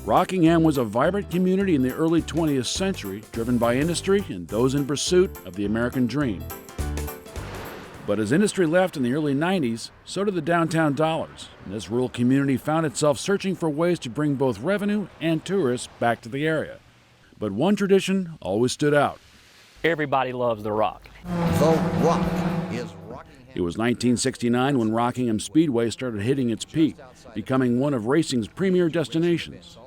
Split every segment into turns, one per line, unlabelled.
Rockingham was a vibrant community in the early 20th century, driven by industry and those in pursuit of the American dream. But as industry left in the early 90s, so did the downtown dollars, and this rural community found itself searching for ways to bring both revenue and tourists back to the area. But one tradition always stood out.
Everybody loves the Rock.
The Rock is Rockingham.
It was 1969 when Rockingham Speedway started hitting its peak, becoming one of racing's premier destinations.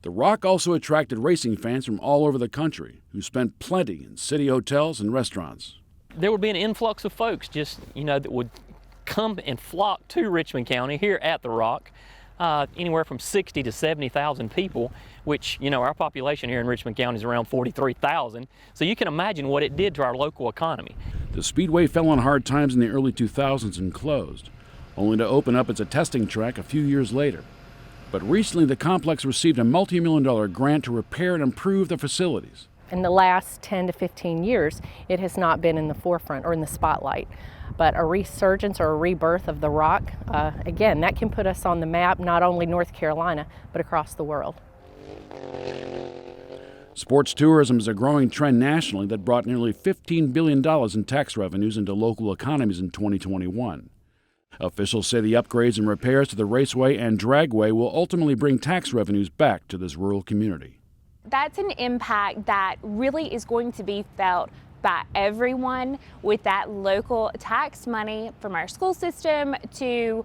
The Rock also attracted racing fans from all over the country, who spent plenty in city hotels and restaurants.
There would be an influx of folks that would come and flock to Richmond County here at the Rock, anywhere from 60 to 70,000 people, which, our population here in Richmond County is around 43,000. So you can imagine what it did to our local economy.
The Speedway fell on hard times in the early 2000s and closed, only to open up as a testing track a few years later. But recently the complex received a multi-million-dollar grant to repair and improve the facilities.
In the last 10 to 15 years, it has not been in the forefront or in the spotlight. But a resurgence or a rebirth of the Rock, again, that can put us on the map, not only North Carolina, but across the world.
Sports tourism is a growing trend nationally that brought nearly $15 billion in tax revenues into local economies in 2021. Officials say the upgrades and repairs to the raceway and dragway will ultimately bring tax revenues back to this rural community.
That's an impact that really is going to be felt by everyone, with that local tax money from our school system to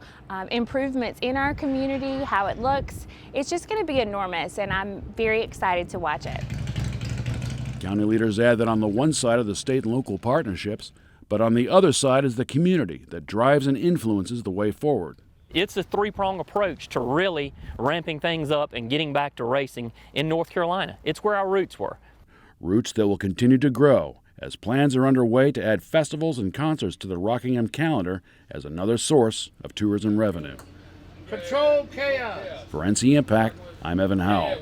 improvements in our community, how it looks. It's just going to be enormous, and I'm very excited to watch it.
County leaders add that on the one side are the state and local partnerships, but on the other side is the community that drives and influences the way forward.
It's a three-pronged approach to really ramping things up and getting back to racing in North Carolina. It's where our roots were.
Roots that will continue to grow as plans are underway to add festivals and concerts to the Rockingham calendar as another source of tourism revenue.
Control chaos.
For ncIMPACT, I'm Evan Howell.